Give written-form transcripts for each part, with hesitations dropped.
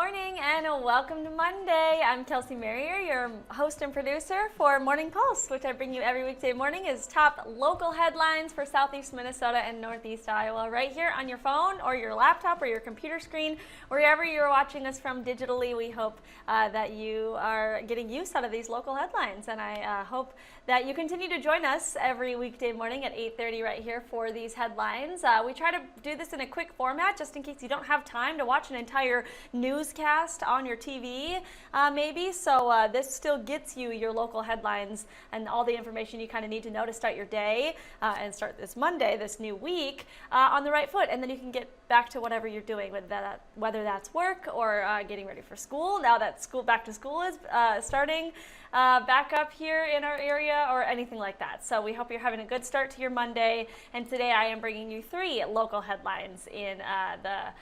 morning and welcome to Monday. I'm Kelsey Marier, your host and producer for Morning Pulse, which I bring you every weekday morning as top local headlines for Southeast Minnesota and Northeast Iowa right here on your phone or your laptop or your computer screen, wherever you're watching us from digitally. We hope that you are getting use out of these local headlines, and I hope that you continue to join us every weekday morning at 8:30 right here for these headlines. We try to do this in a quick format just in case you don't have time to watch an entire newscast on your TV maybe, so this still gets you your local headlines and all the information you kind of need to know to start your day and start this Monday, this new week, on the right foot, and then you can get back to whatever you're doing, whether that's work or getting ready for school, now that back to school is starting back up here in our area, or anything like that. So we hope you're having a good start to your Monday, and today I am bringing you 3 local headlines in the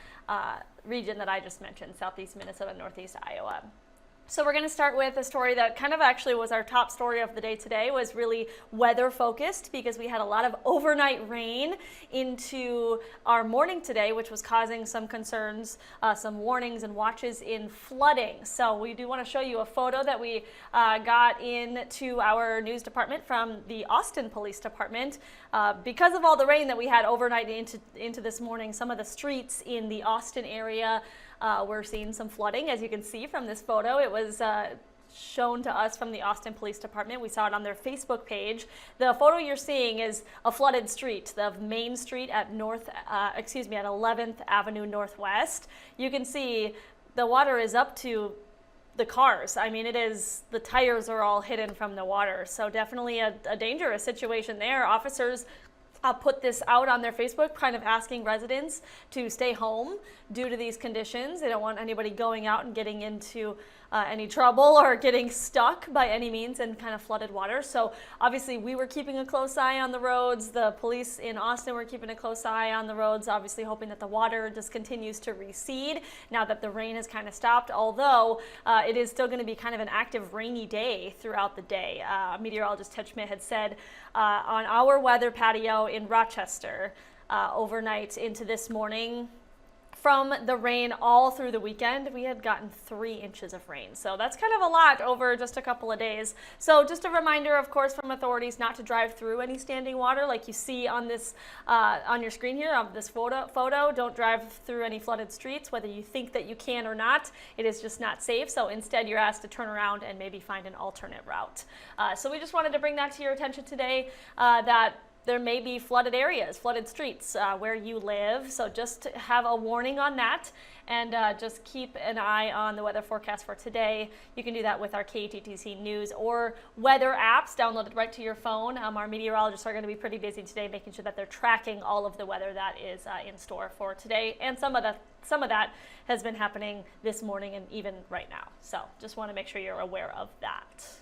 region that I just mentioned, Southeast Minnesota, Northeast Iowa. So we're going to start with a story that kind of actually was our top story of the day today, was really weather focused because we had a lot of overnight rain into our morning today, which was causing some concerns, some warnings and watches in flooding. So we do want to show you a photo that we got into our news department from the Austin Police Department. Because of all the rain that we had overnight into this morning, some of the streets in the Austin area we're seeing some flooding, as you can see from this photo. It was shown to us from the Austin Police Department. We saw it on their Facebook page. The photo you're seeing is a flooded street, the main street at at 11th Avenue Northwest. You can see the water is up to the cars. I mean, the tires are all hidden from the water. So definitely a dangerous situation there. Officers put this out on their Facebook, kind of asking residents to stay home due to these conditions. They don't want anybody going out and getting into any trouble or getting stuck by any means in kind of flooded water. So obviously we were keeping a close eye on the roads. The police in Austin were keeping a close eye on the roads, obviously hoping that the water just continues to recede now that the rain has kind of stopped, although it is still going to be kind of an active rainy day throughout the day. Meteorologist Ted Schmidt had said on our weather patio in Rochester overnight into this morning, from the rain all through the weekend, we had gotten 3 inches of rain. So that's kind of a lot over just a couple of days. So just a reminder, of course, from authorities not to drive through any standing water like you see on this on your screen here of this photo. Don't drive through any flooded streets, whether you think that you can or not. It is just not safe. So instead, you're asked to turn around and maybe find an alternate route. So we just wanted to bring that to your attention today, that there may be flooded areas, flooded streets where you live. So just have a warning on that, and just keep an eye on the weather forecast for today. You can do that with our KATTC News or weather apps downloaded right to your phone. Our meteorologists are going to be pretty busy today making sure that they're tracking all of the weather that is in store for today. And some of that has been happening this morning and even right now. So just want to make sure you're aware of that.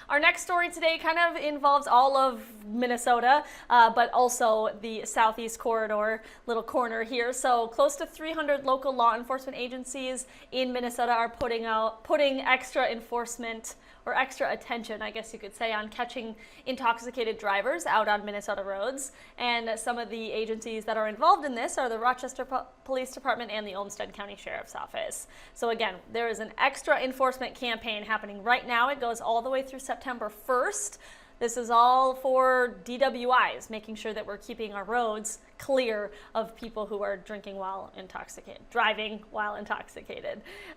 Our next story today kind of involves all of Minnesota, but also the southeast little corner here. So close to 300 local law enforcement agencies in Minnesota are putting extra enforcement or extra attention, I guess you could say, on catching intoxicated drivers out on Minnesota roads. And some of the agencies that are involved in this are the Rochester Police Department and the Olmsted County Sheriff's Office. So again, there is an extra enforcement campaign happening right now. It goes all the way through September 1st. This is all for DWIs, making sure that we're keeping our roads clear of people who are driving while intoxicated.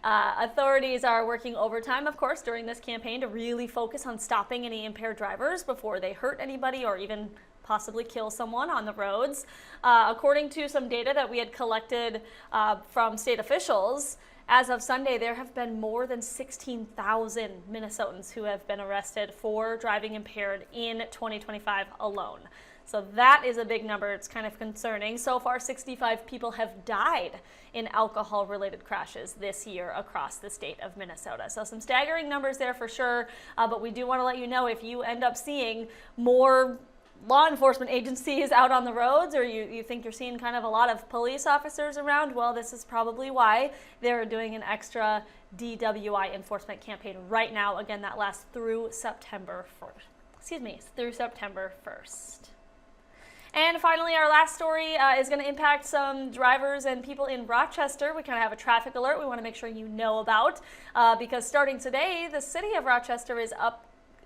Authorities are working overtime, of course, during this campaign to really focus on stopping any impaired drivers before they hurt anybody or even possibly kill someone on the roads. According to some data that we had collected from state officials, as of Sunday, there have been more than 16,000 Minnesotans who have been arrested for driving impaired in 2025 alone. So that is a big number. It's kind of concerning. So far, 65 people have died in alcohol-related crashes this year across the state of Minnesota. So some staggering numbers there for sure, but we do want to let you know if you end up seeing more law enforcement agencies out on the roads, or you think you're seeing kind of a lot of police officers around, well, this is probably why they're doing an extra DWI enforcement campaign right now. Again, that lasts through September 1st. And finally, our last story is going to impact some drivers and people in Rochester. We kind of have a traffic alert we want to make sure you know about because starting today, the city of Rochester is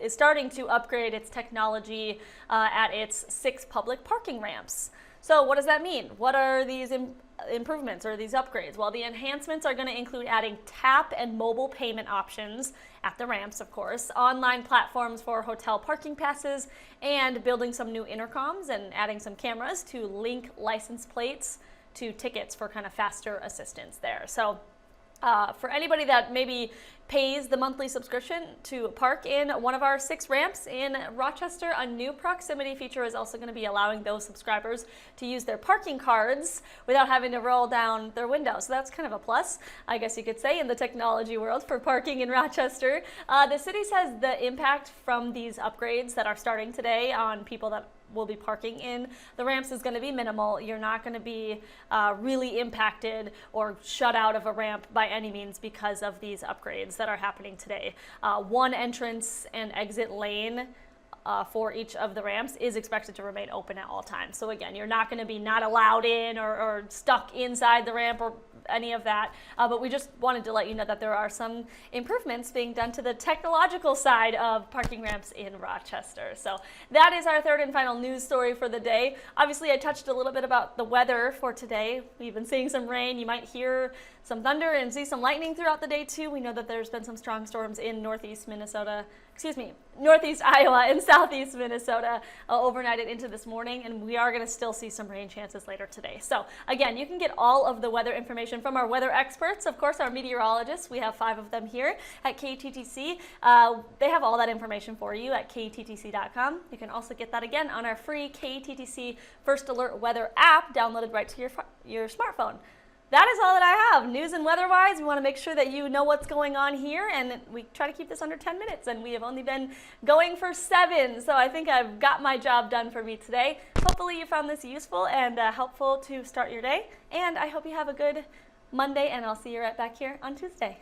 starting to upgrade its technology at its 6 public parking ramps. So what does that mean? What are these improvements or these upgrades? Well, the enhancements are going to include adding tap and mobile payment options at the ramps, of course, online platforms for hotel parking passes, and building some new intercoms and adding some cameras to link license plates to tickets for kind of faster assistance there. So for anybody that maybe pays the monthly subscription to park in one of our 6 ramps in Rochester, a new proximity feature is also going to be allowing those subscribers to use their parking cards without having to roll down their window. So that's kind of a plus, I guess you could say, in the technology world for parking in Rochester. The city says the impact from these upgrades that are starting today on people that will be parking in the ramps is going to be minimal. You're not going to be really impacted or shut out of a ramp by any means because of these upgrades that are happening today. One entrance and exit lane for each of the ramps is expected to remain open at all times. So again, you're not going to be not allowed in or stuck inside the ramp or any of that, but we just wanted to let you know that there are some improvements being done to the technological side of parking ramps in Rochester. So that is our third and final news story for the day. Obviously, I touched a little bit about the weather for today. We've been seeing some rain. You might hear some thunder and see some lightning throughout the day too. We know that there's been some strong storms in northeast Iowa and southeast Minnesota overnight and into this morning, and we are going to still see some rain chances later today. So again, you can get all of the weather information from our weather experts, of course, our meteorologists. We have 5 of them here at KTTC. They have all that information for you at kttc.com. You can also get that again on our free KTTC First Alert Weather app downloaded right to your smartphone. That is all that I have. News and weather-wise, we want to make sure that you know what's going on here, and we try to keep this under 10 minutes, and we have only been going for 7, so I think I've got my job done for me today. Hopefully you found this useful and helpful to start your day, and I hope you have a good Monday, and I'll see you right back here on Tuesday.